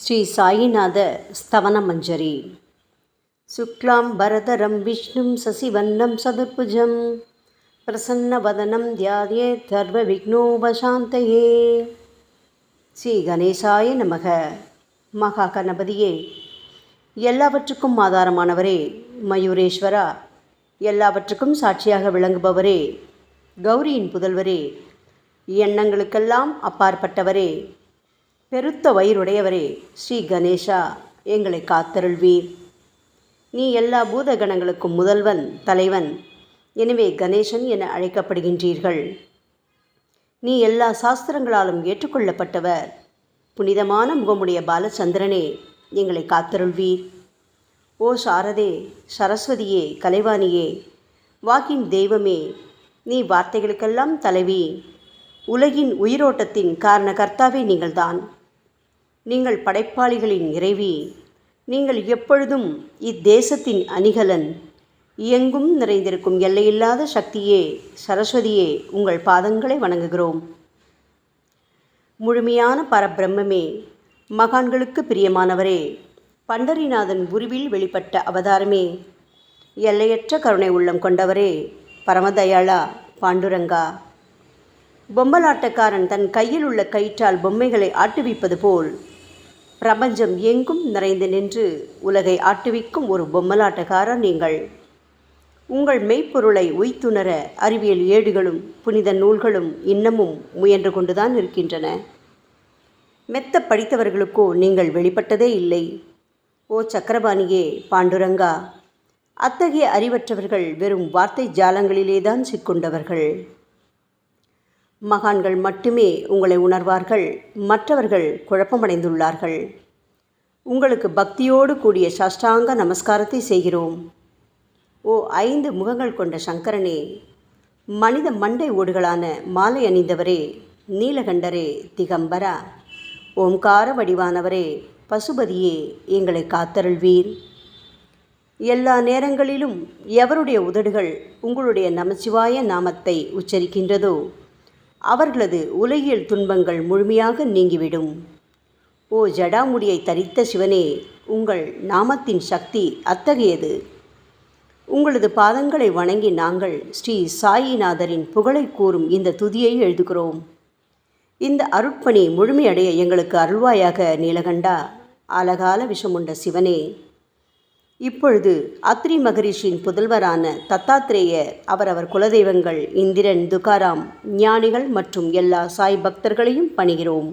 ஸ்ரீ சாயிநாத ஸ்தவனமஞ்சரி. சுக்லாம் பரதரம் விஷ்ணும் சசிவன்னம் சதுர்புஜம் பிரசன்னவதனம் தியாயேத் சர்வ விக்னோபசாந்தயே. ஸ்ரீ கணேசாய நமக. மகா கணபதியே, எல்லாவற்றுக்கும் ஆதாரமானவரே, மயூரேஸ்வரா, எல்லாவற்றுக்கும் சாட்சியாக விளங்குபவரே, கௌரியின் புதல்வரே, எண்ணங்களுக்கெல்லாம் அப்பாற்பட்டவரே, பெருத்த வயிறுடையவரே, ஸ்ரீ கணேசா, எங்களை காத்தருள்வீர். நீ எல்லா பூதகணங்களுக்கும் முதல்வன், தலைவன். எனவே கணேசன் என அழைக்கப்படுகின்றீர்கள். நீ எல்லா சாஸ்திரங்களாலும் ஏற்றுக்கொள்ளப்பட்டவர். புனிதமான முகமுடைய பாலச்சந்திரனே, எங்களை காத்தருள்வீர். ஓ சாரதே, சரஸ்வதியே, கலைவாணியே, வாக்கின் தெய்வமே, நீ வார்த்தைகளுக்கெல்லாம் தலைவி. உலகின் உயிரோட்டத்தின் காரண கர்த்தாவே நீங்கள்தான். நீங்கள் படைப்பாளிகளின் இறைவி. நீங்கள் எப்பொழுதும் இத்தேசத்தின் அணிகலன். எங்கும் நிறைந்திருக்கும் எல்லையில்லாத சக்தியே, சரஸ்வதியே, உங்கள் பாதங்களை வணங்குகிறோம். முழுமையான பரபிரம்மே, மகான்களுக்கு பிரியமானவரே, பண்டரிநாதன் உருவில் வெளிப்பட்ட அவதாரமே, எல்லையற்ற கருணை உள்ளம் கொண்டவரே, பரமதயாளா, பாண்டுரங்கா. பொம்மலாட்டக்காரன் தன் கையில் உள்ள கயிற்றால் பொம்மைகளை ஆட்டுவிப்பது போல் பிரபஞ்சம் எங்கும் நிறைந்து நின்று உலகை ஆட்டுவிக்கும் ஒரு பொம்மலாட்டக்காரர் நீங்கள். உங்கள் மெய்ப்பொருளை உய்த்துணர அறிவியல் ஏடுகளும் புனித நூல்களும் இன்னமும் முயன்று கொண்டுதான் இருக்கின்றன. மெத்த படித்தவர்களுக்கோ நீங்கள் வெளிப்பட்டதே இல்லை. ஓ சக்கரபாணியே, பாண்டுரங்கா, அத்தகைய அறிவற்றவர்கள் வெறும் வார்த்தை ஜாலங்களிலேதான் சிக்கொண்டவர்கள். மகான்கள் மட்டுமே உங்களை உணர்வார்கள். மற்றவர்கள் குழப்பமடைந்துள்ளார்கள். உங்களுக்கு பக்தியோடு கூடிய சாஷ்டாங்க நமஸ்காரத்தை செய்கிறோம். ஓ 5 முகங்கள் கொண்ட சங்கரனே, மனித மண்டை ஓடுகளான மாலை அணிந்தவரே, நீலகண்டரே, திகம்பரா, ஓம்கார வடிவானவரே, பசுபதியே, எங்களை காத்தருள்வீர். எல்லா நேரங்களிலும் எவருடைய உதடுகள் உங்களுடைய நமச்சிவாய நாமத்தை உச்சரிக்கின்றதோ அவர்களது உலகியல் துன்பங்கள் முழுமையாக நீங்கிவிடும். ஓ ஜடாமுடியை தரித்த சிவனே, உங்கள் நாமத்தின் சக்தி அத்தகையது. உங்களது பாதங்களை வணங்கி நாங்கள் ஸ்ரீ சாயிநாதரின் புகழை கூறும் இந்த துதியை எழுதுகிறோம். இந்த அருட்பணி முழுமையடைய எங்களுக்கு அருள்வாயாக நீலகண்டா, ஆலகால விஷமுண்ட சிவனே. இப்பொழுது அத்ரி மகரிஷியின் புதல்வரான தத்தாத்ரேயர், அவரவர் குலதெய்வங்கள் இந்திரன், துகாராம், ஞானிகள் மற்றும் எல்லா சாய் பக்தர்களையும் பணிகிறோம்.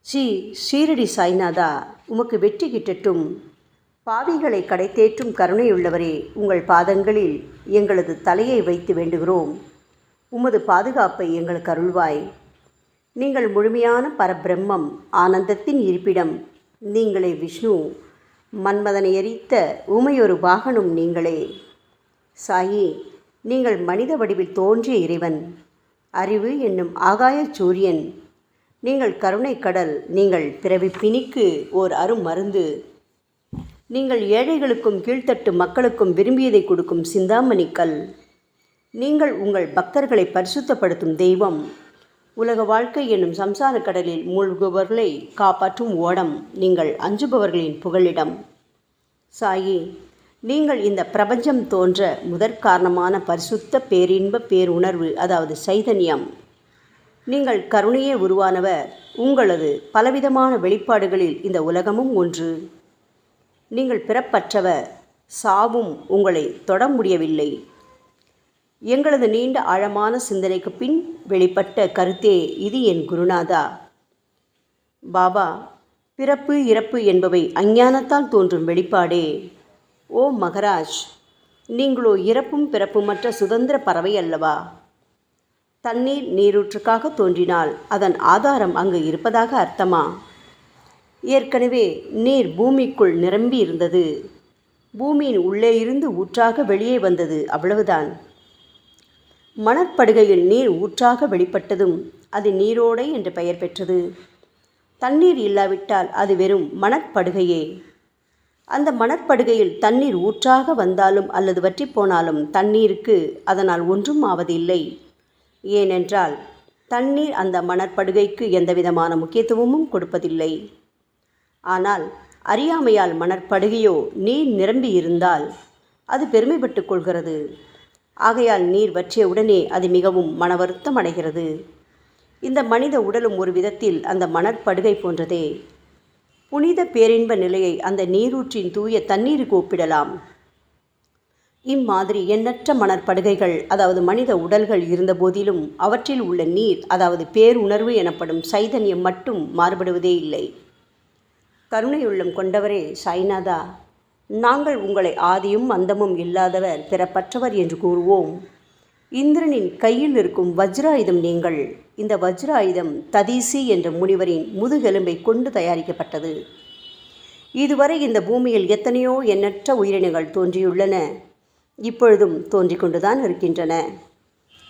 ஸ்ரீ ஷீரடி சாய்நாதா, உமக்கு வெற்றி கிட்டட்டும். பாவிகளை கடைத்தேற்றும் கருணையுள்ளவரே, உங்கள் பாதங்களில் எங்களது தலையை வைத்து வேண்டுகிறோம். உமது பாதுகாப்பை எங்களுக்கு அருள்வாய். நீங்கள் முழுமையான பரபிரம்மம், ஆனந்தத்தின் இருப்பிடம். நீங்களே விஷ்ணு. மன்மதனை எரித்த ஊமையொரு வாகனும் நீங்களே. சாயி, நீங்கள் மனித வடிவில் தோன்றிய இறைவன். அறிவு என்னும் ஆகாய சூரியன். நீங்கள் கருணை கடல். நீங்கள் பிறவி பிணிக்கு ஓர் அருமருந்து. நீங்கள் ஏழைகளுக்கும் கீழ்த்தட்டு மக்களுக்கும் விரும்பியதை கொடுக்கும் சிந்தாமணிக்கல். நீங்கள் உங்கள் பக்தர்களை பரிசுத்தப்படுத்தும் தெய்வம். உலக வாழ்க்கை என்னும் சம்சார கடலில் மூழ்குபவர்களை காப்பாற்றும் ஓடம். நீங்கள் அஞ்சுபவர்களின் புகலிடம். சாயி, நீங்கள் இந்த பிரபஞ்சம் தோன்ற முதற்காரணமான பரிசுத்த பேரின்ப பேருணர்வு, அதாவது சைதன்யம். நீங்கள் கருணையே உருவானவர். உங்களது பலவிதமான வெளிப்பாடுகளில் இந்த உலகமும் ஒன்று. நீங்கள் பிறப்பற்றவர். சாவும் உங்களை தொட முடியவில்லை. எங்களது நீண்ட ஆழமான சிந்தனைக்கு பின் வெளிப்பட்ட கருத்தே இது என் குருநாதா. பாபா, பிறப்பு இறப்பு என்பவை அஞ்ஞானத்தால் தோன்றும் வெளிப்பாடே. ஓ மகராஜ், நீங்களோ இறப்பும் பிறப்புமற்ற சுதந்திர பறவை அல்லவா? தண்ணீர் நீரூற்றுக்காக தோன்றினால் அதன் ஆதாரம் அங்கு இருப்பதாக அர்த்தமா? ஏற்கனவே நீர் பூமிக்குள் நிரம்பி இருந்தது. பூமியின் உள்ளே இருந்து ஊற்றாக வெளியே வந்தது, அவ்வளவுதான். மணற்படுகையில் நீர் ஊற்றாக வெளிப்பட்டதும் அது நீரோடை என்று பெயர் பெற்றது. தண்ணீர் இல்லாவிட்டால் அது வெறும் மணற்படுகையே. அந்த மணற்படுகையில் தண்ணீர் ஊற்றாக வந்தாலும் அல்லது வற்றி போனாலும் தண்ணீருக்கு அதனால் ஒன்றும் ஆவதில்லை. ஏனென்றால் தண்ணீர் அந்த மணற்படுகைக்கு எந்தவிதமான முக்கியத்துவமும் கொடுப்பதில்லை. ஆனால் அறியாமையால் மணற்படுகையோ நீர் நிரம்பி இருந்தால் அது பெருமைப்பட்டு கொள்கிறது. ஆகையால் நீர் வற்றிய உடனே அது மிகவும் மனவருத்தம் அடைகிறது. இந்த மனித உடலும் ஒரு விதத்தில் அந்த மணற்படுகை போன்றதே. புனித பேரின்ப நிலையை அந்த நீரூற்றின் தூய தண்ணீருக்கு ஒப்பிடலாம். இம்மாதிரி எண்ணற்ற மணற்படுகைகள், அதாவது மனித உடல்கள் இருந்த போதிலும் அவற்றில் உள்ள நீர், அதாவது பேருணர்வு எனப்படும் சைதன்யம் மட்டும் மாறுபடுவதே இல்லை. கருணையுள்ளம் கொண்டவரே சாய்நாதா, நாங்கள் உங்களை ஆதியும் அந்தமும் இல்லாதவர், பிறப்பற்றவர் என்று கூறுவோம். இந்திரனின் கையில் இருக்கும் வஜ்ராயுதம் நீங்கள். இந்த வஜ்ராயுதம் ததீசி என்ற முனிவரின் முதுகெலும்பை கொண்டு தயாரிக்கப்பட்டது. இதுவரை இந்த பூமியில் எத்தனையோ எண்ணற்ற உயிரினங்கள் தோன்றியுள்ளன, இப்பொழுதும் தோன்றிக் கொண்டுதான் இருக்கின்றன.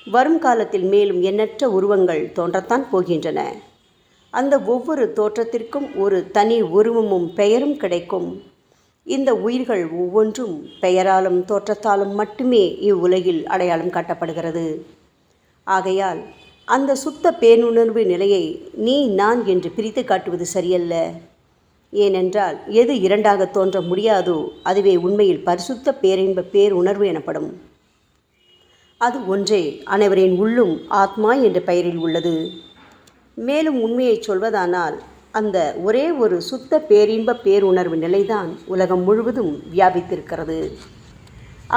வரும் காலத்தில் மேலும் எண்ணற்ற உருவங்கள் தோன்றத்தான் போகின்றன. அந்த ஒவ்வொரு தோற்றத்திற்கும் ஒரு தனி உருவமும் பெயரும் கிடைக்கும். இந்த உயிர்கள் ஒவ்வொன்றும் பெயராலும் தோற்றத்தாலும் மட்டுமே இவ்வுலகில் அடையாளம் காட்டப்படுகிறது. ஆகையால் அந்த சுத்த பேருணர்வு நிலையை நீ நான் என்று பிரித்து காட்டுவது சரியல்ல. ஏனென்றால் எது இரண்டாக தோன்ற முடியாதோ அதுவே உண்மையில் பரிசுத்த பேரின்ப பேருணர்வு எனப்படும். அது ஒன்றே அனைவரின் உள்ளும் ஆத்மா என்ற பெயரில் உள்ளது. மேலும் உண்மையை சொல்வதானால் அந்த ஒரே ஒரு சுத்த பேரின்ப பேருணர்வு நிலைதான் உலகம் முழுவதும் வியாபித்திருக்கிறது.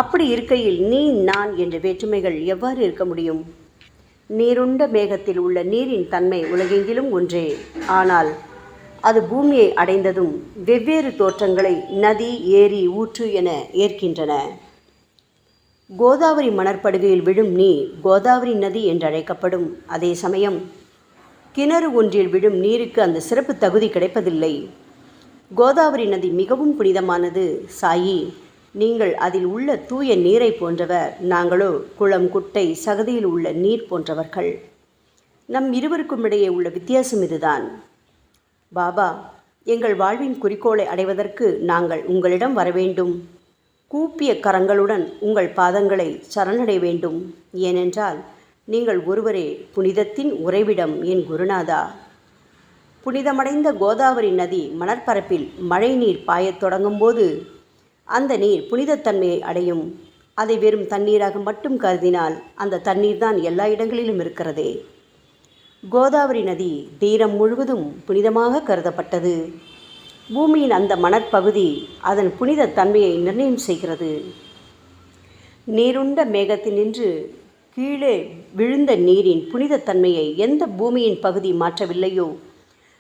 அப்படி இருக்கையில் நீ நான் என்ற வேற்றுமைகள் எவ்வாறு இருக்க முடியும்? நீருண்ட மேகத்தில் உள்ள நீரின் தன்மை உலகெங்கிலும் ஒன்றே. ஆனால் அது பூமியை அடைந்ததும் வெவ்வேறு தோற்றங்களை நதி, ஏரி, ஊற்று என ஏற்கின்றன. கோதாவரி மணற்படுகையில் விழும் நீர் கோதாவரி நதி என்றழைக்கப்படும். அதே சமயம் கிணறு ஒன்றில் விழும் நீருக்கு அந்த சிறப்பு தகுதி கிடைப்பதில்லை. கோதாவரி நதி மிகவும் புனிதமானது. சாயி, நீங்கள் அதில் உள்ள தூய நீரை போன்றவர், நாங்களோ குளம், குட்டை, சகதியில் உள்ள நீர் போன்றவர்கள். நம் இருவருக்கும் இடையே உள்ள வித்தியாசம் இதுதான். பாபா, எங்கள் வாழ்வின் குறிக்கோளை அடைவதற்கு நாங்கள் உங்களிடம் வரவேண்டும். கூப்பிய கரங்களுடன் உங்கள் பாதங்களை சரணடைய வேண்டும். ஏனென்றால் நீங்கள் ஒருவரே புனிதத்தின் உறைவிடம் என் குருநாதா. புனிதமடைந்த கோதாவரி நதி மணற்பரப்பில் மழை நீர் பாயத் தொடங்கும் போது அந்த நீர் புனிதத்தன்மையை அடையும். அதை வெறும் தண்ணீராக மட்டும் கருதினால் அந்த தண்ணீர் தான் எல்லா இடங்களிலும் இருக்கிறதே. கோதாவரி நதி தீரம் முழுவதும் புனிதமாக கருதப்பட்டது. பூமியின் அந்த மணற்பகுதி அதன் புனித தன்மையை நிர்ணயம் செய்கிறது. நீருண்ட மேகத்தினின்று கீழே விழுந்த நீரின் புனிதத்தன்மையை எந்த பூமியின் பகுதி மாற்றவில்லையோ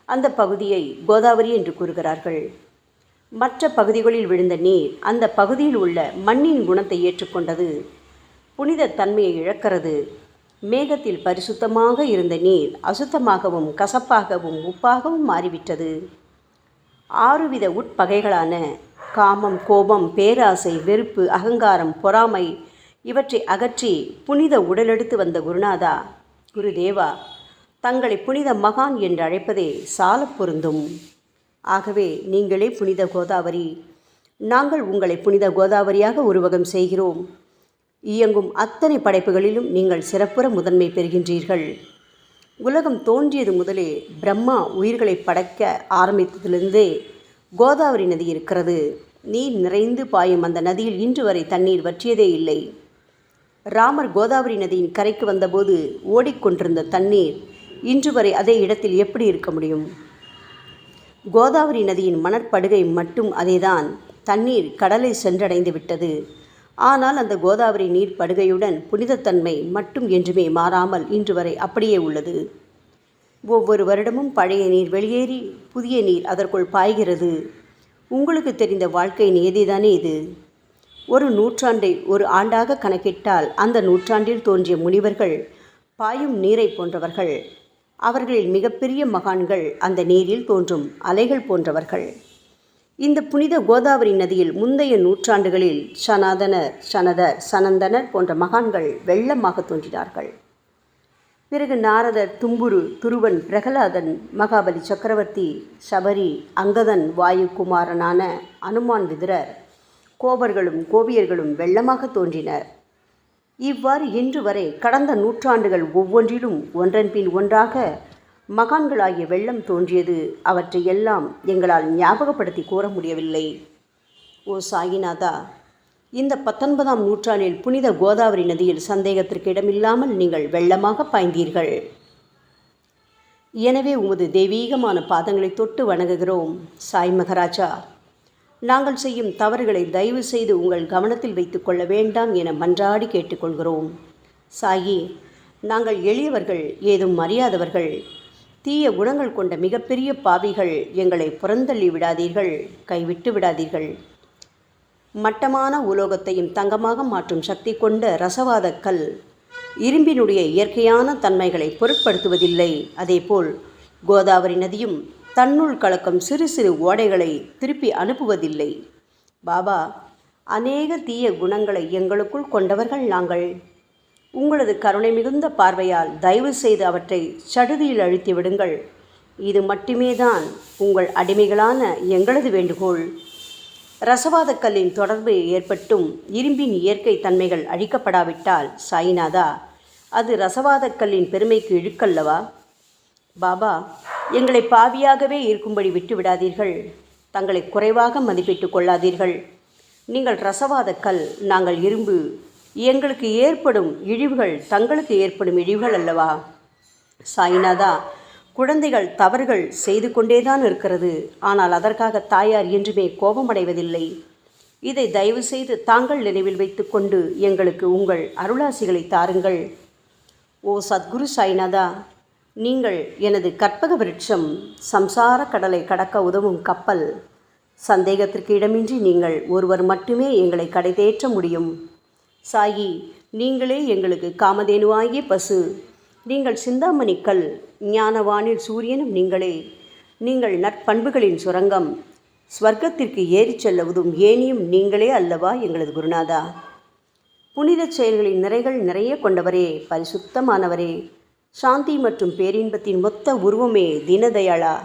அந்த பகுதியை கோதாவரி என்று கூறுகிறார்கள். மற்ற பகுதிகளில் விழுந்த நீர் அந்த பகுதியில் உள்ள மண்ணின் குணத்தை ஏற்றுக்கொண்டது, புனித தன்மையை இழக்கிறது. மேகத்தில் பரிசுத்தமாக இருந்த நீர் அசுத்தமாகவும் கசப்பாகவும் உப்பாகவும் மாறிவிட்டது. 6 வித உட்பகைகளான காமம், கோபம், பேராசை, வெறுப்பு, அகங்காரம், பொறாமை இவற்றை அகற்றி புனித உடலெடுத்து வந்த குருநாதா, குருதேவா, தங்களை புனித மகான் என்று அழைப்பதே சால பொருந்தும். ஆகவே நீங்களே புனித கோதாவரி. நாங்கள் உங்களை புனித கோதாவரியாக உருவகம் செய்கிறோம். இயங்கும் அத்தனை படைப்புகளிலும் நீங்கள் சிறப்புற முதன்மை பெறுகின்றீர்கள். உலகம் தோன்றியது முதலே பிரம்மா உயிர்களை படைக்க ஆரம்பித்ததிலிருந்தே கோதாவரி நதி இருக்கிறது. நீர் நிறைந்து பாயும் அந்த நதியில் இன்று வரை தண்ணீர் வற்றியதே இல்லை. ராமர் கோதாவரி நதியின் கரைக்கு வந்தபோது ஓடிக்கொண்டிருந்த தண்ணீர் இன்று வரை அதே இடத்தில் எப்படி இருக்க முடியும்? கோதாவரி நதியின் மணற்படுகை மட்டும் அதேதான். தண்ணீர் கடலை சென்றடைந்து விட்டது. ஆனால் அந்த கோதாவரி நீர் படுகையுடன் புனிதத்தன்மை மட்டும் என்றுமே மாறாமல் இன்று வரை அப்படியே உள்ளது. ஒவ்வொரு வருடமும் பழைய நீர் வெளியேறி புதிய நீர் அதற்குள் பாய்கிறது. உங்களுக்கு தெரிந்த வாழ்க்கை நியதிதானே இது. ஒரு நூற்றாண்டை ஒரு ஆண்டாக கணக்கிட்டால் அந்த நூற்றாண்டில் தோன்றிய முனிவர்கள் பாயும் நீரை போன்றவர்கள். அவர்களில் மிகப்பெரிய மகான்கள் அந்த நீரில் தோன்றும் அலைகள் போன்றவர்கள். இந்த புனித கோதாவரி நதியில் முந்தைய நூற்றாண்டுகளில் சனாதனர், சனதர், சனந்தனர் போன்ற மகான்கள் வெள்ளமாக தோன்றினார்கள். பிறகு நாரதர், தும்புரு, துருவன், பிரகலாதன், மகாபலி சக்கரவர்த்தி, சபரி, அங்கதன், வாயுகுமாரனான அனுமான், விதுரர், கோபர்களும் கோபியர்களும் வெள்ளமாக தோன்றினர். இவ்வாறு இன்று வரை கடந்த நூற்றாண்டுகள் ஒவ்வொன்றிலும் ஒன்றன் பின் ஒன்றாக மகான்களாகிய வெள்ளம் தோன்றியது. அவற்றை எல்லாம் எங்களால் ஞாபகப்படுத்தி கூற முடியவில்லை. ஓ சாயிநாதா, இந்த 19ஆம் நூற்றாண்டில் புனித கோதாவரி நதியில் சந்தேகத்திற்கு இடமில்லாமல் நீங்கள் வெள்ளமாக பாய்ந்தீர்கள். எனவே உமது தெய்வீகமான பாதங்களை தொட்டு வணங்குகிறோம். சாய் மகராஜா, நாங்கள் செய்யும் தவறுகளை தயவு செய்து உங்கள் கவனத்தில் வைத்து கொள்ள வேண்டாம் என மன்றாடி கேட்டுக்கொள்கிறோம். சாயி, நாங்கள் எளியவர்கள், ஏதும் அறியாதவர்கள், தீய குணங்கள் கொண்ட மிகப்பெரிய பாவிகள். எங்களை புறந்தள்ளி விடாதீர்கள், கைவிட்டு விடாதீர்கள். மட்டமான உலோகத்தையும் தங்கமாக மாற்றும் சக்தி கொண்ட ரசவாத கல் இரும்பினுடைய இயற்கையான தன்மைகளை பொருட்படுத்துவதில்லை. அதேபோல் கோதாவரி நதியும் தன்னுள் கலக்கும் சிறு சிறு ஓடைகளை திருப்பி அனுப்புவதில்லை. பாபா, அநேக தீய குணங்களை எங்களுக்குள் கொண்டவர்கள் நாங்கள். உங்களது கருணை மிகுந்த பார்வையால் தயவு செய்து அவற்றை சடுதியில் அழித்து விடுங்கள். இது மட்டுமே தான் உங்கள் அடிமைகளான எங்களது வேண்டுகோள். ரசவாத கல்லின் தொடர்பு ஏற்பட்டும் இரும்பின் இயற்கை தன்மைகள் அழிக்கப்படாவிட்டால் சாயிநாதா, அது ரசவாத கல்லின் பெருமைக்கு இழுக்கல்லவா? பாபா, எங்களை பாவியாகவே இருக்கும்படி விட்டுவிடாதீர்கள். தங்களை குறைவாக மதிப்பிட்டு கொள்ளாதீர்கள். நீங்கள் ரசவாத கல், நாங்கள் இரும்பு. எங்களுக்கு ஏற்படும் இழிவுகள் தங்களுக்கு ஏற்படும் இழிவுகள் அல்லவா? சாயிநாதா, குழந்தைகள் தவறுகள் செய்து கொண்டேதான் இருக்கிறது. ஆனால் அதற்காக தாயார் என்றுமே கோபமடைவதில்லை. இதை தயவு செய்து தாங்கள் நினைவில் வைத்து கொண்டு எங்களுக்கு உங்கள் அருளாசிகளை தாருங்கள். ஓ சத்குரு சாய்நாதா, நீங்கள் எனது கற்பக விருட்சம், சம்சார கடலை கடக்க உதவும் கப்பல். சந்தேகத்திற்கு இடமின்றி நீங்கள் ஒருவர் மட்டுமே எங்களை கடைதேற்ற முடியும். சாயி, நீங்களே எங்களுக்கு காமதேனுவாகிய பசு. நீங்கள் சிந்தாமணி கல், ஞானவானில் சூரியனும் நீங்களே. நீங்கள் நற்பண்புகளின் சுரங்கம், ஸ்வர்க்கத்திற்கு ஏறிச் செல்லவதும் ஏனியும் நீங்களே அல்லவா எங்களது குருநாதா? புனித செயல்களின் நிறைகள் நிறைய கொண்டவரே, பரிசுத்தமானவரே, சாந்தி மற்றும் பேரின்பத்தின் மொத்த உருவமே தீனதயாளா,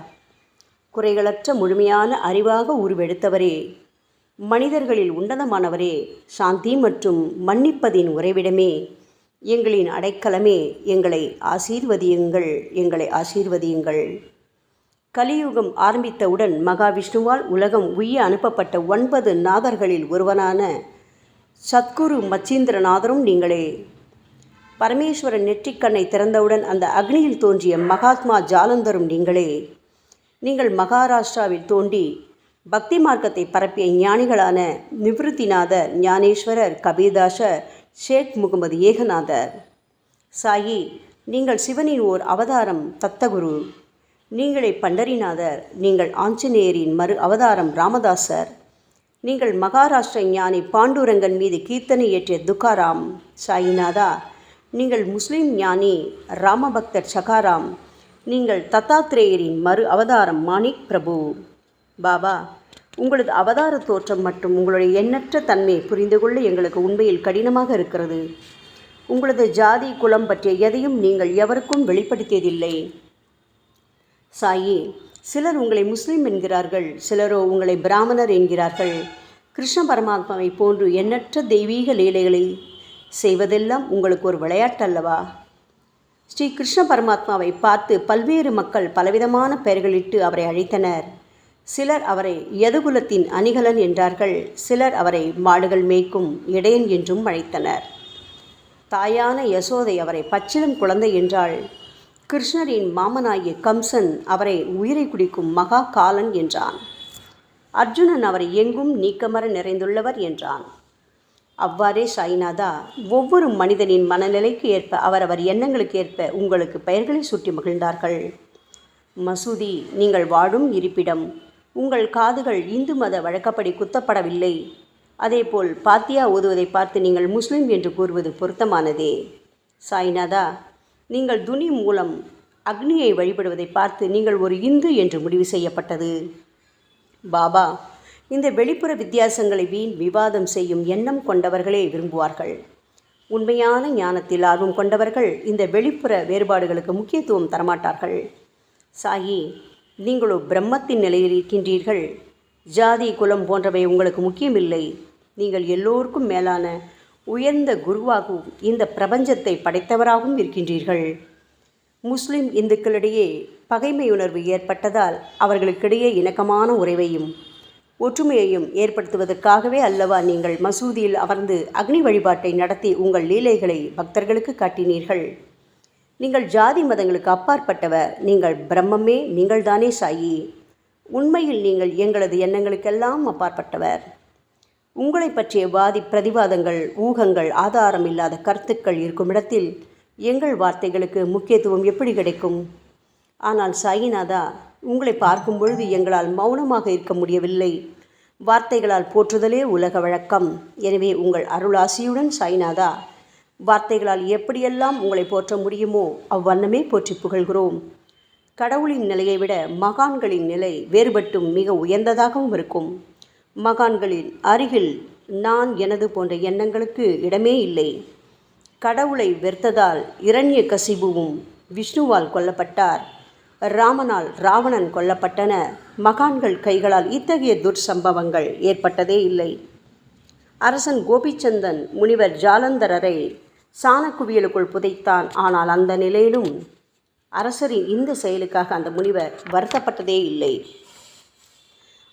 குறைகளற்ற முழுமையான அறிவாக உருவெடுத்தவரே, மனிதர்களில் உன்னதமானவரே, சாந்தி மற்றும் மன்னிப்பதின் உறைவிடமே, எங்களின் அடைக்கலமே, எங்களை ஆசீர்வதியுங்கள், எங்களை ஆசீர்வதியுங்கள். கலியுகம் ஆரம்பித்தவுடன் மகாவிஷ்ணுவால் உலகம் உய்ய அனுப்பப்பட்ட 9 நாதர்களில் ஒருவனான சத்குரு மச்சீந்திரநாதரும் நீங்களே. பரமேஸ்வரன் நெற்றிக்கண்ணை திறந்தவுடன் அந்த அக்னியில் தோன்றிய மகாத்மா ஜாலந்தரும் நீங்களே. நீங்கள் மகாராஷ்டிராவில் தோன்றி பக்தி மார்க்கத்தை பரப்பிய ஞானிகளான நிவிருத்திநாதர், ஞானேஸ்வரர், கபீர்தாசர், ஷேக் முகமது ஏகநாதர். சாயி, நீங்கள் சிவனின் ஓர் அவதாரம், தத்தகுரு. நீங்களே பண்டரிநாதர். நீங்கள் ஆஞ்சநேயரின் மறு அவதாரம் ராமதாசர். நீங்கள் மகாராஷ்டிர ஞானி பாண்டுரங்கன் மீது கீர்த்தனை இயற்றிய துக்காராம். சாயிநாதா, நீங்கள் முஸ்லிம் ஞானி ராமபக்தர் சகாராம். நீங்கள் தத்தாத்ரேயரின் மறு அவதாரம் மாணிக் பிரபு. பாபா, உங்களது அவதார தோற்றம் மற்றும் உங்களுடைய எண்ணற்ற தன்மை புரிந்து கொள்ள எங்களுக்கு உண்மையில் கடினமாக இருக்கிறது. உங்களது ஜாதி குலம் பற்றிய எதையும் நீங்கள் எவருக்கும் வெளிப்படுத்தியதில்லை. சாயி, சிலர் உங்களை முஸ்லீம் என்கிறார்கள், சிலரோ உங்களை பிராமணர் என்கிறார்கள். கிருஷ்ண பரமாத்மாவை போன்று எண்ணற்ற தெய்வீக லீலைகளை செய்வதெல்லாம் உங்களுக்கு ஒரு விளையாட்டல்லவா? ஸ்ரீ கிருஷ்ண பரமாத்மாவை பார்த்து பல்வேறு மக்கள் பலவிதமான பெயர்களிட்டு அவரை அழைத்தனர். சிலர் அவரை யதுகுலத்தின் அணிகலன் என்றார்கள். சிலர் அவரை மாடுகள் மேய்க்கும் இடையன் என்றும் அழைத்தனர். தாயான யசோதை அவரை பச்சிளம் குழந்தை என்றாள். கிருஷ்ணரின் மாமனாகிய கம்சன் அவரை உயிரை குடிக்கும் மகா காலன் என்றான். அர்ஜுனன் அவரை எங்கும் நீக்கமர நிறைந்துள்ளவர் என்றான். அவ்வாறே சாய்நாதா, ஒவ்வொரு மனிதனின் மனநிலைக்கு ஏற்ப அவரவர் எண்ணங்களுக்கு ஏற்ப உங்களுக்கு பெயர்களை சூட்டி மகிழ்ந்தார்கள். மசூதி, நீங்கள் வாழும் இருப்பிடம். உங்கள் காதுகள் இந்து மத வழக்கப்படி குத்தப்படவில்லை. அதேபோல் பாத்தியா ஓதுவதை பார்த்து நீங்கள் முஸ்லிம் என்று கூறுவது பொருத்தமானதே. சாய்நாதா, நீங்கள் துனி மூலம் அக்னியை வழிபடுவதை பார்த்து நீங்கள் ஒரு இந்து என்று முடிவு செய்யப்பட்டது. பாபா, இந்த வெளிப்புற வித்தியாசங்களை வீண் விவாதம் செய்யும் எண்ணம் கொண்டவர்களே விரும்புவார்கள். உண்மையான ஞானத்தில் ஆர்வம் கொண்டவர்கள் இந்த வெளிப்புற வேறுபாடுகளுக்கு முக்கியத்துவம் தரமாட்டார்கள். சாயி, நீங்களோ பிரம்மத்தின் நிலையில் இருக்கின்றீர்கள். ஜாதி குலம் போன்றவை உங்களுக்கு முக்கியமில்லை. நீங்கள் எல்லோருக்கும் மேலான உயர்ந்த குருவாகவும் இந்த பிரபஞ்சத்தை படைத்தவராகவும் இருக்கின்றீர்கள். முஸ்லிம் இந்துக்களிடையே பகைமையுணர்வு ஏற்பட்டதால் அவர்களுக்கிடையே இணக்கமான உறவையும் ஒற்றுமையையும் ஏற்படுத்துவதற்காகவே அல்லவா நீங்கள் மசூதியில் அமர்ந்து அக்னி வழிபாட்டை நடத்தி உங்கள் லீலைகளை பக்தர்களுக்கு காட்டினீர்கள். நீங்கள் ஜாதி மதங்களுக்கு அப்பாற்பட்டவர். நீங்கள் பிரம்மமே, நீங்கள்தானே சாயி. உண்மையில் நீங்கள் எங்களது எண்ணங்களுக்கெல்லாம் அப்பாற்பட்டவர். உங்களை பற்றிய வாதி பிரதிவாதங்கள், ஊகங்கள், ஆதாரம் இல்லாத கருத்துக்கள் இருக்கும் இடத்தில் எங்கள் வார்த்தைகளுக்கு முக்கியத்துவம் எப்படி கிடைக்கும்? ஆனால் சாயிநாதா, உங்களை பார்க்கும் பொழுது எங்களால் மௌனமாக இருக்க முடியவில்லை. வார்த்தைகளால் போற்றுதலே உலக வழக்கம். எனவே உங்கள் அருளாசியுடன் சாயிநாதா, வார்த்தைகளால் எப்படியெல்லாம் உங்களை போற்ற முடியுமோ அவ்வண்ணமே போற்றி புகழ்கிறோம். கடவுளின் நிலையை விட மகான்களின் நிலை வேறுபட்டும் மிக உயர்ந்ததாகவும் இருக்கும். மகான்களின் அருகில் நான் எனது போன்ற எண்ணங்களுக்கு இடமே இல்லை. கடவுளை வெறுத்ததால் இரண்யகசிபுவும் விஷ்ணுவால் கொல்லப்பட்டார். ராமனால் ராவணன் கொல்லப்பட்டன. மகான்கள் கைகளால் இத்தகைய துர்சம்பவங்கள் ஏற்பட்டதே இல்லை. அரசன் கோபிச்சந்தன் முனிவர் ஜாலந்தரரை சாணக்குவியலுக்குள் புதைத்தான். ஆனால் அந்த நிலையிலும் அரசரின் இந்த செயலுக்காக அந்த முனிவர் வருத்தப்பட்டதே இல்லை.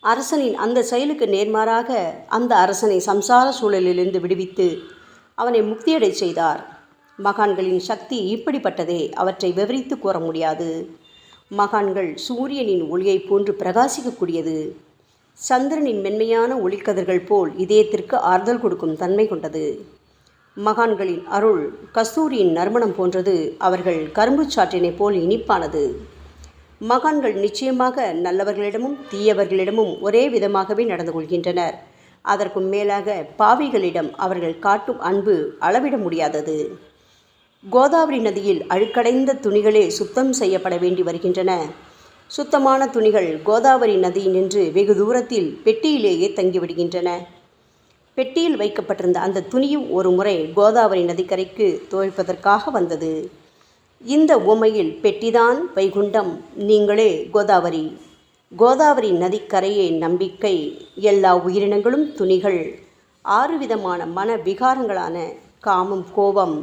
அரசனின் அந்த செயலுக்கு நேர்மாறாக அந்த அரசனை சம்சார சூழலிலிருந்து விடுவித்து அவனை முக்தியடை செய்தார். மகான்களின் சக்தி இப்படிப்பட்டதே. அவற்றை விவரித்து கூற முடியாது. மகான்கள் சூரியனின் ஒளியை போன்று பிரகாசிக்கக்கூடியது. சந்திரனின் மென்மையான ஒளிக்கதிர்கள் போல் இதயத்திற்கு ஆறுதல் கொடுக்கும் தன்மை கொண்டது. மகான்களின் அருள் கஸ்தூரியின் நறுமணம் போன்றது. அவர்கள் கரும்பு சாற்றினை போல் இனிப்பானது. மகான்கள் நிச்சயமாக நல்லவர்களிடமும் தீயவர்களிடமும் ஒரே விதமாகவே நடந்து கொள்கின்றனர். அதற்கும் மேலாக பாவிகளிடம் அவர்கள் காட்டும் அன்பு அளவிட முடியாதது. கோதாவரி நதியில் அழுக்கடைந்த துணிகளே சுத்தம் செய்யப்பட வேண்டி வருகின்றன. சுத்தமான துணிகள் கோதாவரி நதியினின்று வெகு தூரத்தில் பெட்டியிலேயே தங்கிவிடுகின்றன. பெட்டியில் வைக்கப்பட்டிருந்த அந்த துணியும் ஒரு முறை கோதாவரி நதிக்கரைக்கு துவைப்பதற்காக வந்தது. இந்த உவமையில் பெட்டிதான் வைகுண்டம், நீங்களே கோதாவரி. கோதாவரி நதிக்கரையே நம்பிக்கை. எல்லா உயிரினங்களும் துணிகள். 6 விதமான மன விகாரங்களான காமம், கோபம்,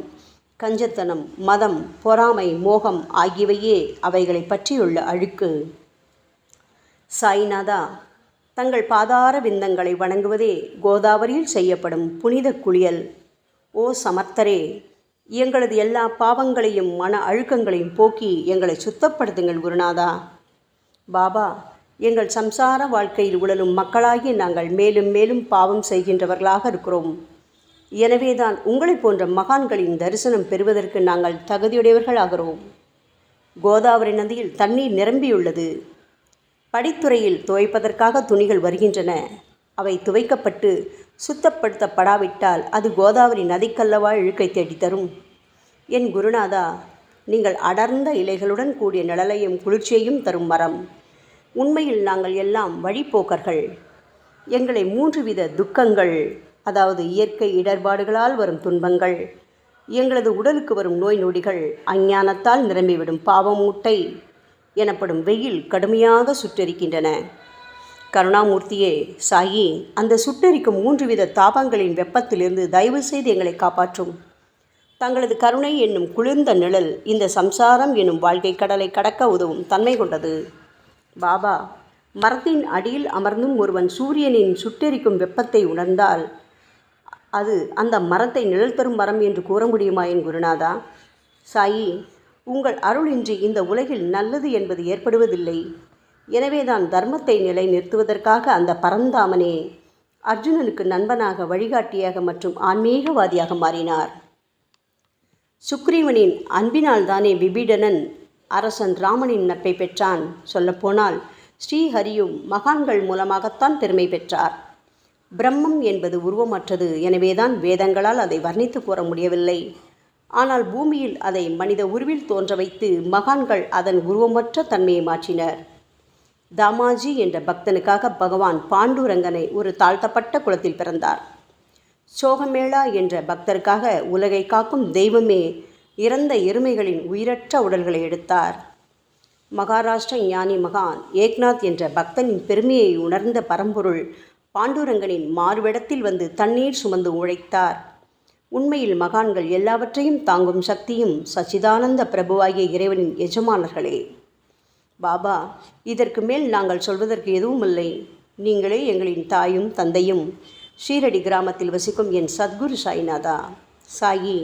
கஞ்சத்தனம், மதம், பொறாமை, மோகம் ஆகியவையே அவைகளை பற்றியுள்ள அழுக்கு. சாய்நாதா, தங்கள் பாதார விந்தங்களை வணங்குவதே கோதாவரியில் செய்யப்படும் புனித குளியல். ஓ சமர்த்தரே, எங்களது எல்லா பாவங்களையும் மன அழுக்கங்களையும் போக்கி எங்களை சுத்தப்படுத்துங்கள் குருநாதா. பாபா, எங்கள் சம்சார வாழ்க்கையில் உழலும் மக்களாகி நாங்கள் மேலும் மேலும் பாவம் செய்கின்றவர்களாக இருக்கிறோம். எனவேதான் உங்களை போன்ற மகான்களின் தரிசனம் பெறுவதற்கு நாங்கள் தகுதியுடையவர்களாகிறோம். கோதாவரி நதியில் தண்ணீர் நிரம்பியுள்ளது. படித்துறையில் துவைப்பதற்காக துணிகள் வருகின்றன. அவை துவைக்கப்பட்டு சுத்தப்படுத்தப்படாவிட்டால் அது கோதாவரி நதிக்கல்லவா இழுக்கை தேடித்தரும். என் குருநாதா, நீங்கள் அடர்ந்த இலைகளுடன் கூடிய நிழலையும் குளிர்ச்சியையும் தரும் மரம். உண்மையில் நாங்கள் எல்லாம் வழிப்போக்கர்கள். எங்களை 3 வித துக்கங்கள், அதாவது இயற்கை இடர்பாடுகளால் வரும் துன்பங்கள், எங்களது உடலுக்கு வரும் நோய் நொடிகள், அஞ்ஞானத்தால் நிரம்பிவிடும் பாவமூட்டை எனப்படும் வெயில் கடுமையாக சுட்டெரிக்கின்றன. கருணாமூர்த்தியே, சாயி, அந்த சுட்டெரிக்கும் 3 வித தாபங்களின் வெப்பத்திலிருந்து தயவு செய்து எங்களை காப்பாற்றும். தங்களது கருணை என்னும் குளிர்ந்த நிழல் இந்த சம்சாரம் என்னும் வாழ்க்கை கடலை கடக்க உதவும் தன்மை கொண்டது. பாபா, மரத்தின் அடியில் அமர்ந்தும் ஒருவன் சூரியனின் சுட்டெரிக்கும் வெப்பத்தை உணர்ந்தால் அது அந்த மரத்தை நிழல் தரும் மரம் என்று கூற முடியுமா என் குருநாதா? சாயி, உங்கள் அருளின்றி இந்த உலகில் நல்லது என்பது ஏற்படுவதில்லை. எனவேதான் தர்மத்தை நிலை நிறுத்துவதற்காக அந்த பரந்தாமனே அர்ஜுனனுக்கு நண்பனாக, வழிகாட்டியாக மற்றும் ஆன்மீகவாதியாக மாறினார். சுக்ரீவனின் அன்பினால் தானே விபீடனன் அரசன் ராமனின் நட்பை பெற்றான். சொல்லப்போனால் ஸ்ரீஹரியும் மகான்கள் மூலமாகத்தான் பெருமை பெற்றார். பிரம்மம் என்பது உருவமற்றது. எனவேதான் வேதங்களால் அதை வர்ணித்து கூற முடியவில்லை. ஆனால் பூமியில் அதை மனித உருவில் தோன்ற வைத்து மகான்கள் அதன் உருவமற்ற தன்மையை மாற்றினர். தாமாஜி என்ற பக்தனுக்காக பகவான் பாண்டுரங்கனை ஒரு தாழ்த்தப்பட்ட குலத்தில் பிறந்தார். சோகமேளா என்ற பக்தருக்காக உலகை காக்கும் தெய்வமே இறந்த எருமைகளின் உயிரற்ற உடல்களை எடுத்தார். மகாராஷ்டிர ஞானி மகான் ஏக்நாத் என்ற பக்தனின் பெருமையை உணர்ந்த பரம்பொருள் பாண்டுரங்கனின் மாறுவிடத்தில் வந்து தண்ணீர் சுமந்து உழைத்தார். உண்மையில் மகான்கள் எல்லாவற்றையும் தாங்கும் சக்தியும் சச்சிதானந்த பிரபுவாகிய இறைவனின் எஜமானர்களே. பாபா, இதற்கு மேல் நாங்கள் சொல்வதற்கு எதுவும் இல்லை. நீங்களே எங்களின் தாயும் தந்தையும். ஷீரடி கிராமத்தில் வசிக்கும் என் சத்குரு சாய்நாதா. சாயி,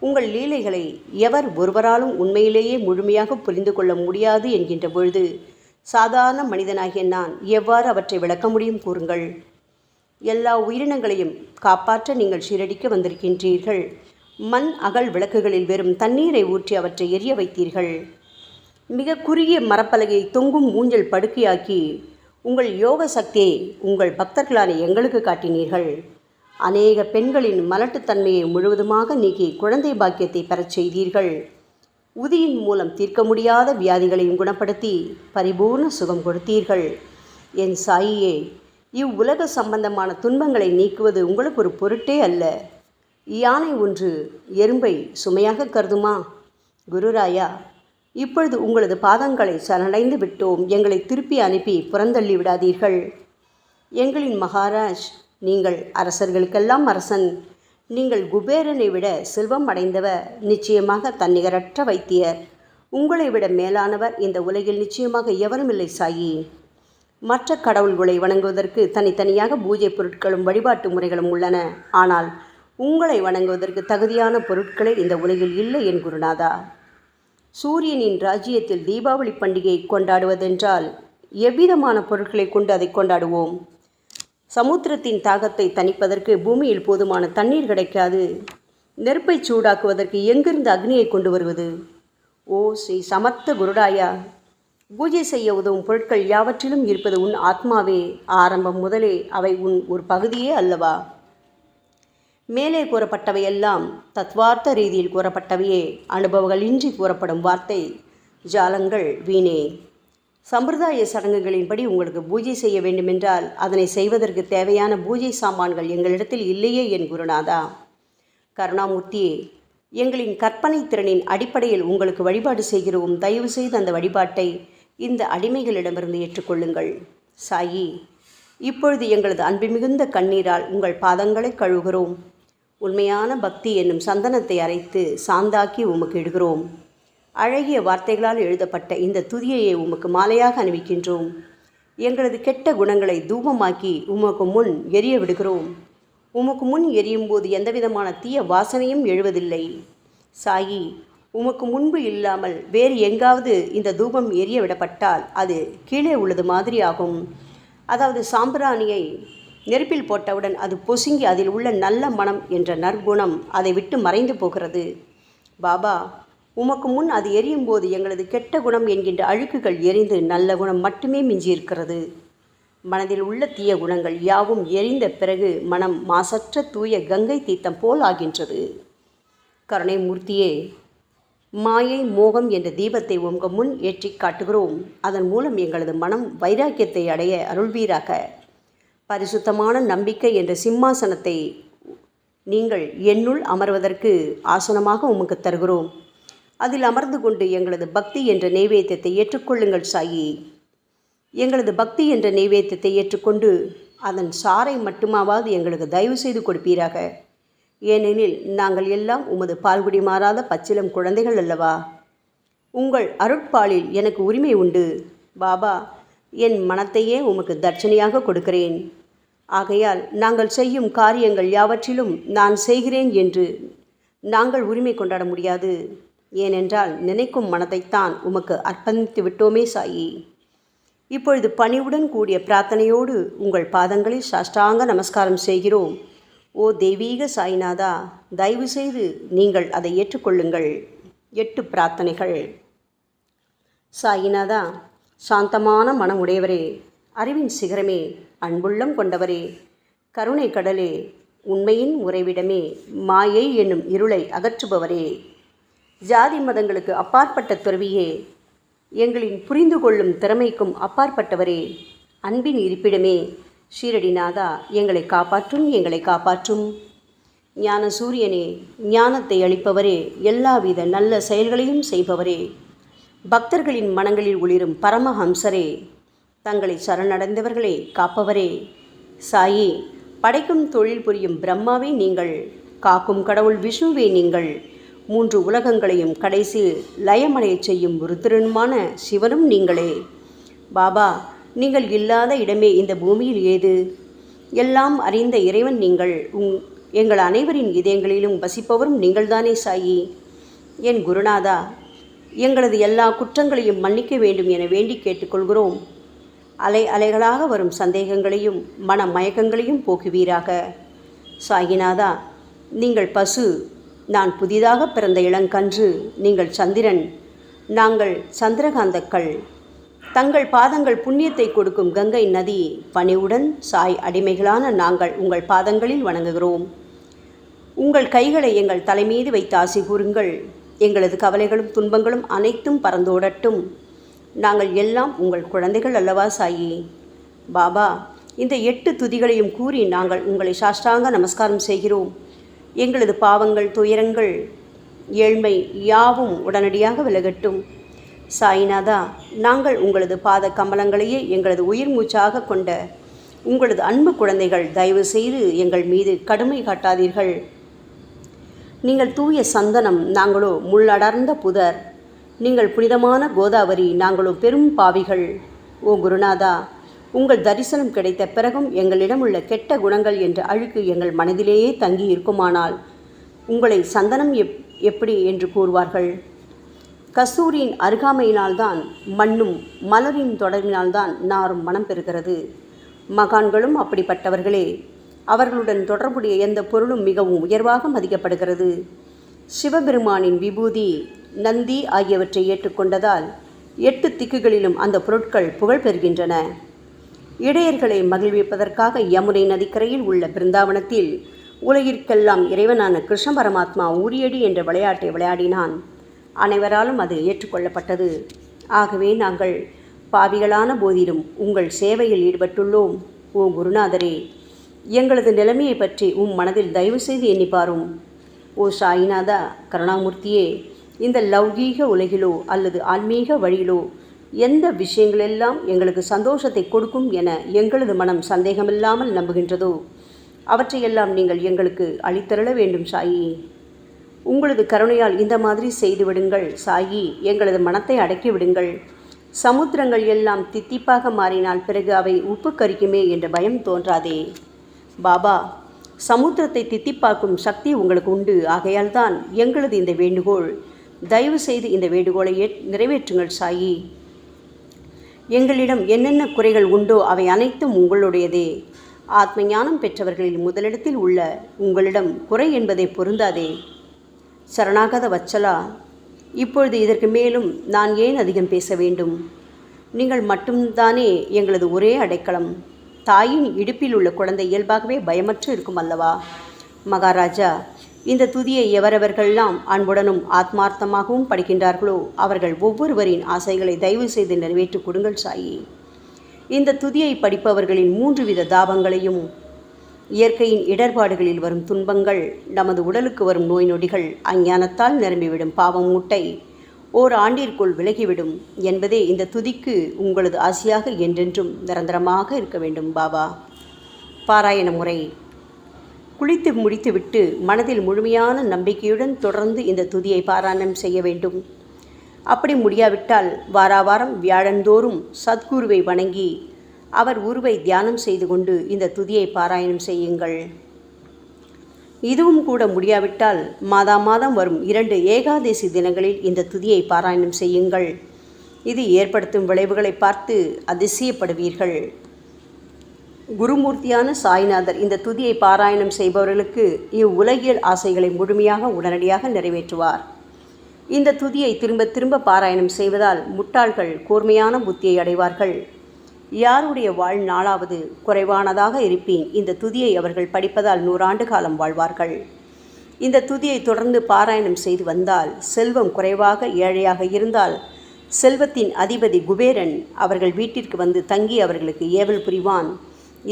உங்கள் லீலைகளை எவர் ஒருவராலும் உண்மையிலேயே முழுமையாக புரிந்து கொள்ள முடியாது என்கின்ற பொழுது சாதாரண மனிதனாகிய நான் எவ்வாறு அவற்றை விளக்க முடியும் கூறுங்கள். எல்லா உயிரினங்களையும் காப்பாற்ற நீங்கள் ஷீரடிக்கு வந்திருக்கின்றீர்கள். மண் அகல் விளக்குகளில் வெறும் தண்ணீரை ஊற்றி அவற்றை எரிய வைத்தீர்கள். மிக குறுகிய மரப்பலகையை தொங்கும் ஊஞ்சல் படுக்கையாக்கி உங்கள் யோக சக்தியை உங்கள் பக்தர்களான எங்களுக்கு காட்டினீர்கள். அநேக பெண்களின் மலட்டுத்தன்மையை முழுவதுமாக நீக்கி குழந்தை பாக்கியத்தை பெறச் செய்தீர்கள். உதியின் மூலம் தீர்க்க முடியாத வியாதிகளையும் குணப்படுத்தி பரிபூர்ண சுகம் கொடுத்தீர்கள். என் சாயியே, இவ்வுலக சம்பந்தமான துன்பங்களை நீக்குவது உங்களுக்கு ஒரு பொருட்டே அல்ல. யானை ஒன்று எறும்பை சுமையாக கருதுமா? குருராயா, இப்பொழுது உங்களது பாதங்களை சரணடைந்து விட்டோம். எங்களை திருப்பி அனுப்பி புறந்தள்ளி விடாதீர்கள். எங்களின் மகாராஜ், நீங்கள் அரசர்களுக்கெல்லாம் அரசன். நீங்கள் குபேரனை விட செல்வம் அடைந்தவர். நிச்சயமாக தன்னிகரற்ற வைத்தியர். உங்களை விட மேலானவர் இந்த உலகில் நிச்சயமாக எவரும் இல்லை சாயி. மற்ற கடவுள்களை வணங்குவதற்கு தனித்தனியாக பூஜை பொருட்களும் வழிபாட்டு முறைகளும் உள்ளன. ஆனால் உங்களை வணங்குவதற்கு தகுதியான பொருட்களே இந்த உலகில் இல்லை என் குருநாதா. சூரியனின் ராஜ்யத்தில் தீபாவளி பண்டிகையை கொண்டாடுவதென்றால் எவ்விதமான பொருட்களை கொண்டு அதை கொண்டாடுவோம்? சமுத்திரத்தின் தாகத்தை தணிப்பதற்கு பூமியில் போதுமான தண்ணீர் கிடைக்காது. நெருப்பை சூடாக்குவதற்கு எங்கிருந்து அக்னியை கொண்டு வருவது? ஓ ஸ்ரீ சமர்த்த குருடாயா, பூஜை செய்ய உதவும் பொருட்கள் யாவற்றிலும் இருப்பது உன் ஆத்மாவே. ஆரம்பம் முதலே அவை உன் ஒரு பகுதியே அல்லவா? மேலே கூறப்பட்டவையெல்லாம் தத்வார்த்த ரீதியில் கூறப்பட்டவையே. அனுபவங்களின்றி கூறப்படும் வார்த்தை ஜாலங்கள் வீணே. சம்பிரதாய சடங்குகளின்படி உங்களுக்கு பூஜை செய்ய வேண்டுமென்றால் அதனை செய்வதற்கு தேவையான பூஜை சாமான்கள் எங்களிடத்தில் இல்லையே என் குருநாதா. கருணாமூர்த்தியே, எங்களின் கற்பனை திறனின் அடிப்படையில் உங்களுக்கு வழிபாடு செய்கிறோம். தயவு செய்து அந்த வழிபாட்டை இந்த அடிமைகளிடமிருந்து ஏற்றுக்கொள்ளுங்கள். சாயி, இப்பொழுது எங்களது அன்பு மிகுந்த கண்ணீரால் உங்கள் பாதங்களை கழுவுகிறோம். உண்மையான பக்தி என்னும் சந்தனத்தை அரைத்து சாந்தாக்கி உமக்கு இடுகிறோம். அழகிய வார்த்தைகளால் எழுதப்பட்ட இந்த துதியையை உமக்கு மாலையாக அணிவிக்கின்றோம். எங்களது கெட்ட குணங்களை தூபமாக்கி உமக்கு முன் எரிய விடுகிறோம். உமக்கு முன் எரியும் போது எந்தவிதமான தீய வாசனையும் எழுவதில்லை. சாயி, உமக்கு முன்பு இல்லாமல் வேறு எங்காவது இந்த தூபம் எரிய விடப்பட்டால் அது கீழே உள்ளது மாதிரி ஆகும். அதாவது சாம்பிராணியை நெருப்பில் போட்டவுடன் அது பொசுங்கி அதில் உள்ள நல்ல மனம் என்ற நற்குணம் அதை விட்டு மறைந்து போகிறது. பாபா, உமக்கு முன் அது எரியும் போது எங்களது கெட்ட குணம் என்கின்ற அழுக்குகள் எரிந்து நல்ல குணம் மட்டுமே மிஞ்சியிருக்கிறது. மனதில் உள்ள தீய குணங்கள் யாவும் எரிந்த பிறகு மனம் மாசற்ற தூய கங்கை தீர்த்தம் போல் ஆகின்றது. கருணை மூர்த்தியே, மாயை மோகம் என்ற தீபத்தை உங்கள் முன் ஏற்றி காட்டுகிறோம். அதன் மூலம் எங்களது மனம் வைராக்கியத்தை அடைய அருள்வீராக. பரிசுத்தமான நம்பிக்கை என்ற சிம்மாசனத்தை நீங்கள் என்னுள் அமர்வதற்கு ஆசனமாக உமக்கு தருகிறோம். அதில் அமர்ந்து கொண்டு எங்களது பக்தி என்ற நெய்வேத்தியத்தை ஏற்றுக்கொள்ளுங்கள் சாயி. எங்களது பக்தி என்ற நெய்வேத்தியத்தை ஏற்றுக்கொண்டு அதன் சாரை மட்டுமாவது எங்களுக்கு தயவு செய்து கொடுப்பீராக. ஏனெனில் நாங்கள் எல்லாம் உமது பால்குடி மாறாத பச்சிலம் குழந்தைகள் அல்லவா. உங்கள் அருட்பாலில் எனக்கு உரிமை உண்டு. பாபா, என் மனத்தையே உமக்கு தட்சணையாக கொடுக்கிறேன். ஆகையால் நாங்கள் செய்யும் காரியங்கள் யாவற்றிலும் நான் செய்கிறேன் என்று நாங்கள் உரிமை கொண்டாட முடியாது. ஏனென்றால் நினைக்கும் மனதைத்தான் உமக்கு அர்ப்பணித்து விட்டோமே சாயி. இப்பொழுது பணிவுடன் கூடிய பிரார்த்தனையோடு உங்கள் பாதங்களில் சாஷ்டாங்க நமஸ்காரம் செய்கிறோம். ஓ தெய்வீக சாய்நாதா, தயவு செய்து நீங்கள் அதை ஏற்றுக்கொள்ளுங்கள். 8 பிரார்த்தனைகள். சாய்நாதா, சாந்தமான மனம் உடையவரே, அறிவின் சிகரமே, அன்புள்ளம் கொண்டவரே, கருணை கடலே, உண்மையின் உறைவிடமே, மாயை என்னும் இருளை அகற்றுபவரே, ஜாதி மதங்களுக்கு அப்பாற்பட்ட துறவியே, எங்களின் புரிந்து கொள்ளும் திறமைக்கும் அப்பாற்பட்டவரே, அன்பின் இருப்பிடமே, ஷீரடிநாதா, எங்களை காப்பாற்றும், எங்களை காப்பாற்றும். ஞான சூரியனே, ஞானத்தை அளிப்பவரே, எல்லாவித நல்ல செயல்களையும் செய்பவரே, பக்தர்களின் மனங்களில் ஒளிரும் பரமஹம்சரே, தங்களை சரணடைந்தவர்களை காப்பவரே, சாயி, படைக்கும் தொழில் புரியும் பிரம்மாவே நீங்கள், காக்கும் கடவுள் விஷ்ணுவே நீங்கள். 3 உலகங்களையும் கடைசி லயமடையச் செய்யும் ருத்ரனுமான சிவனும் நீங்களே. பாபா, நீங்கள் இல்லாத இடமே இந்த பூமியில் ஏது? எல்லாம் அறிந்த இறைவன் நீங்கள். எங்கள் அனைவரின் இதயங்களிலும் வசிப்பவரும் நீங்கள்தானே சாயி. என் குருநாதா, எங்களது எல்லா குற்றங்களையும் மன்னிக்க வேண்டும் என வேண்டி கேட்டுக்கொள்கிறோம். அலை அலைகளாக வரும் சந்தேகங்களையும் மன மயக்கங்களையும் போக்குவீராக. சாயிநாதா, நீங்கள் பசு, நான் புதிதாக பிறந்த இளங்கன்று, நீங்கள் சந்திரன், நாங்கள் சந்திரகாந்தக்கள். தங்கள் பாதங்கள் புண்ணியத்தை கொடுக்கும் கங்கை நதி. பணிவுடன் சாய் அடிமைகளான நாங்கள் உங்கள் பாதங்களில் வணங்குகிறோம். உங்கள் கைகளை எங்கள் தலைமீது வைத்து ஆசி கூறுங்கள். எங்களது கவலைகளும் துன்பங்களும் அனைத்தும் பறந்தோடட்டும். நாங்கள் எல்லாம் உங்கள் குழந்தைகள் அல்லவா சாயி. பாபா, இந்த 8 துதிகளையும் கூறி நாங்கள் உங்களை சாஷ்டாங்க நமஸ்காரம் செய்கிறோம். எங்களது பாவங்கள், துயரங்கள், ஏழ்மை யாவும் உடனடியாக விலகட்டும். சாயிநாதா, நாங்கள் உங்களது பாத கமலங்களையே எங்களது உயிர் மூச்சாக கொண்ட உங்களது அன்பு குழந்தைகள். தயவு செய்து எங்கள் மீது கடுமை காட்டாதீர்கள். நீங்கள் தூய சந்தனம், நாங்களோ முள்ளடர்ந்த புதர். நீங்கள் புனிதமான கோதாவரி, நாங்களோ பெரும் பாவிகள். ஓ குருநாதா, உங்கள் தரிசனம் கிடைத்த பிறகும் எங்களிடம் உள்ள கெட்ட குணங்கள் என்ற அழுக்கு எங்கள் மனதிலேயே தங்கி இருக்குமானால் உங்களை சந்தனம் எப்படி என்று கூறுவார்கள்? கஸ்தூரியின் அருகாமையினால்தான் மண்ணும் மலரின் தொடர்பினால்தான் நாரும் மனம் பெறுகிறது. மகான்களும் அப்படிப்பட்டவர்களே. அவர்களுடன் தொடர்புடைய எந்த பொருளும் மிகவும் உயர்வாக மதிக்கப்படுகிறது. சிவபெருமானின் விபூதி, நந்தி ஆகியவற்றை ஏற்றுக்கொண்டதால் 8 திக்குகளிலும் அந்த பொருட்கள் புகழ் பெறுகின்றன. இடையர்களை மகிழ்விப்பதற்காக யமுனை நதிக்கரையில் உள்ள பிருந்தாவனத்தில் உலகிற்கெல்லாம் இறைவனான கிருஷ்ண பரமாத்மா ஊரியடி என்ற விளையாட்டை விளையாடினான். அனைவராலும் அது ஏற்றுக்கொள்ளப்பட்டது. ஆகவே நாங்கள் பாவிகளான போதிலும் உங்கள் சேவையில் ஈடுபட்டுள்ளோம். ஓ குருநாதரே, எங்களது நிலைமையை பற்றி மனதில் தயவு செய்து எண்ணிப்பாரும். ஓ சாயிநாதா கருணாமூர்த்தியே, இந்த லௌகீக உலகிலோ அல்லது ஆன்மீக வழியிலோ எந்த விஷயங்களெல்லாம் எங்களுக்கு சந்தோஷத்தை கொடுக்கும் என எங்களது மனம் சந்தேகமில்லாமல் நம்புகின்றதோ அவற்றையெல்லாம் நீங்கள் எங்களுக்கு அளித்தருள வேண்டும் சாயி. உங்களது கருணையால் இந்த மாதிரி செய்துவிடுங்கள் சாயி. எங்களது மனத்தை அடக்கி விடுங்கள். சமுத்திரங்கள் எல்லாம் தித்திப்பாக மாறினால் பிறகு அவை உப்பு கரிக்குமே என்ற பயம் தோன்றாதே. பாபா, சமுத்திரத்தை தித்திப்பாக்கும் சக்தி உங்களுக்கு உண்டு. ஆகையால் தான் எங்களது இந்த வேண்டுகோள். தயவு செய்து இந்த வேண்டுகோளை நிறைவேற்றுங்கள் சாயி. எங்களிடம் என்னென்ன குறைகள் உண்டோ அவை அனைத்தும் உங்களுடையதே. ஆத்ம ஞானம் பெற்றவர்களில் முதலிடத்தில் உள்ள உங்களிடம் குறை என்பதை பொருந்தாதே. சரணாகத வச்சலா, இப்பொழுது இதற்கு மேலும் நான் ஏன் அதிகம் பேச வேண்டும்? நீங்கள் மட்டும்தானே எங்களது ஒரே அடைக்கலம். தாயின் இடுப்பில் உள்ள குழந்தை இயல்பாகவே பயமற்று இருக்கும் அல்லவா? மகாராஜா, இந்த துதியை எவரவர்களெல்லாம் அன்புடனும் ஆத்மார்த்தமாகவும் படிக்கின்றார்களோ அவர்கள் ஒவ்வொருவரின் ஆசைகளை தயவு செய்து நிறைவேற்றி கொடுங்கள் சாயி. இந்த துதியை படிப்பவர்களின் 3 வித தாபங்களையும், இயற்கையின் இடர்பாடுகளில் வரும் துன்பங்கள், நமது உடலுக்கு வரும் நோய் நொடிகள், அஞ்ஞானத்தால் நிரம்பிவிடும் பாவம் மூட்டை ஓராண்டிற்குள் விலகிவிடும் என்பதே இந்த துதிக்கு உங்களது ஆசையாக என்றென்றும் நிரந்தரமாக இருக்க வேண்டும் பாபா. பாராயண முறை. குளித்து முடித்துவிட்டு மனதில் முழுமையான நம்பிக்கையுடன் தொடர்ந்து இந்த துதியை பாராயணம் செய்ய வேண்டும். அப்படி முடியாவிட்டால் வாராவாரம் வியாழந்தோறும் சத்குருவை வணங்கி அவர் உருவை தியானம் செய்து கொண்டு இந்த துதியை பாராயணம் செய்யுங்கள். இதுவும் கூட முடியாவிட்டால் மாதம் வரும் 2 ஏகாதசி தினங்களில் இந்த துதியை பாராயணம் செய்யுங்கள். இது ஏற்படுத்தும் விளைவுகளை பார்த்து அதிசயப்படுவீர்கள். குருமூர்த்தியான சாய்நாதர் இந்த துதியை பாராயணம் செய்பவர்களுக்கு இவ்வுலகியல் ஆசைகளை முழுமையாக உடனடியாக நிறைவேற்றுவார். இந்த துதியை திரும்ப திரும்ப பாராயணம் செய்வதால் முட்டாள்கள் கூர்மையான புத்தியை அடைவார்கள். யாருடைய வாழ்நாளாவது குறைவானதாக இருப்பேன் இந்த துதியை அவர்கள் படிப்பதால் 100 ஆண்டு காலம் வாழ்வார்கள். இந்த துதியை தொடர்ந்து பாராயணம் செய்து வந்தால் செல்வம் குறைவாக ஏழையாக இருந்தால் செல்வத்தின் அதிபதி குபேரன் அவர்கள் வீட்டிற்கு வந்து தங்கி அவர்களுக்கு ஏவல் புரிவான்.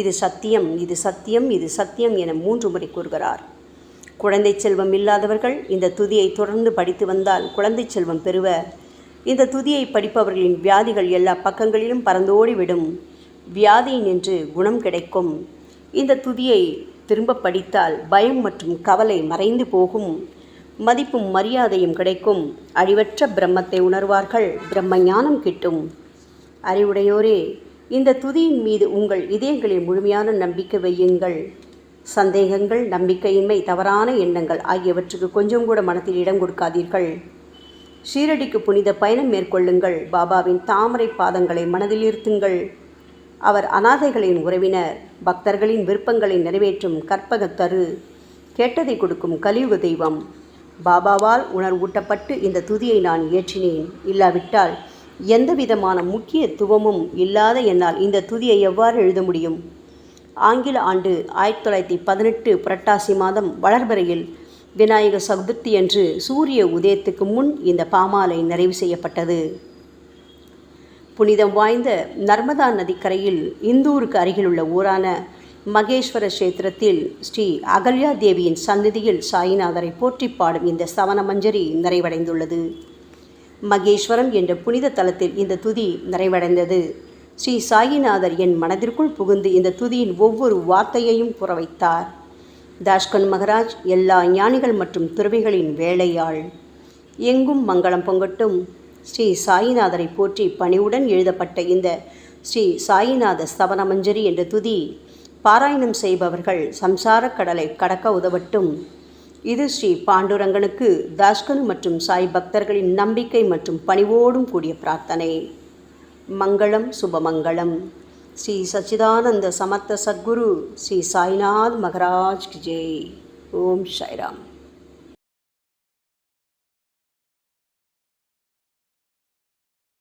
இது சத்தியம், இது சத்தியம், இது சத்தியம் என 3 முறை கூறுகிறார். குழந்தை செல்வம் இல்லாதவர்கள் இந்த துதியை தொடர்ந்து படித்து வந்தால் குழந்தை செல்வம் பெறுவர். இந்த துதியை படிப்பவர்களின் வியாதிகள் எல்லா பக்கங்களிலும் பறந்தோடிவிடும். வியாதி நின்று குணம் கிடைக்கும். இந்த துதியை திரும்ப படித்தால் பயம் மற்றும் கவலை மறைந்து போகும். மதிப்பும் மரியாதையும் கிடைக்கும். அழிவற்ற பிரம்மத்தை உணர்வார்கள். பிரம்ம ஞானம் கிட்டும். அறிவுடையோரே, இந்த துதியின் மீது உங்கள் இதயங்களில் முழுமையான நம்பிக்கை வையுங்கள். சந்தேகங்கள், நம்பிக்கையின்மை, தவறான எண்ணங்கள் ஆகியவற்றுக்கு கொஞ்சம் கூட மனத்தில் இடம் கொடுக்காதீர்கள். ஷீரடிக்கு புனித பயணம் மேற்கொள்ளுங்கள். பாபாவின் தாமரை பாதங்களை மனதில் இருத்துங்கள். அவர் அனாதைகளின் உறவினர், பக்தர்களின் விருப்பங்களை நிறைவேற்றும் கற்பகத்தரு, கேட்டதை கொடுக்கும் கலியுக தெய்வம். பாபாவால் உணர்வூட்டப்பட்டு இந்த துதியை நான் இயற்றினேன். இல்லாவிட்டால் எந்த விதமான முக்கியத்துவமும் இல்லாத என்னால் இந்த துதியை எவ்வாறு எழுத முடியும்? ஆங்கில ஆண்டு 1918 புரட்டாசி மாதம் வளர்பிறையில் விநாயக சதுர்த்தி அன்று சூரிய உதயத்துக்கு முன் இந்த பாமாலை நிறைவு செய்யப்பட்டது. புனிதம் வாய்ந்த நர்மதா நதிக்கரையில் இந்தூருக்கு அருகிலுள்ள ஊரான மகேஸ்வர கஷேத்திரத்தில் ஸ்ரீ அகல்யா தேவியின் சந்நிதியில் சாயிநாதரை போற்றி பாடும் இந்த சவண மஞ்சரி நிறைவடைந்துள்ளது. மகேஸ்வரம் என்ற புனித தலத்தில் இந்த துதி நிறைவடைந்தது. ஸ்ரீ சாயிநாதர் என் மனதிற்குள் புகுந்து இந்த துதியின் ஒவ்வொரு வார்த்தையையும் புற வைத்தார். தாஷ்கன் மகராஜ் எல்லா ஞானிகள் மற்றும் துறவிகளின் வேலையாள். எங்கும் மங்களம் பொங்கட்டும். ஸ்ரீ சாயிநாதரை போற்றி பணிவுடன் எழுதப்பட்ட இந்த ஸ்ரீ சாயிநாத ஸ்தவன மஞ்சரி என்ற துதி பாராயணம் செய்பவர்கள் சம்சார கடலை கடக்க உதவட்டும். இது ஸ்ரீ பாண்டுரங்கனுக்கு தாஷ்கனு மற்றும் சாய் பக்தர்களின் நம்பிக்கை மற்றும் பணிவோடும் கூடிய பிரார்த்தனை. மங்களம், சுபமங்களம். ஸ்ரீ சச்சிதானந்த சமர்த்த சத்குரு ஸ்ரீ சாய்நாத் மகராஜ் கி ஜெய். ஓம் சாய்ராம்.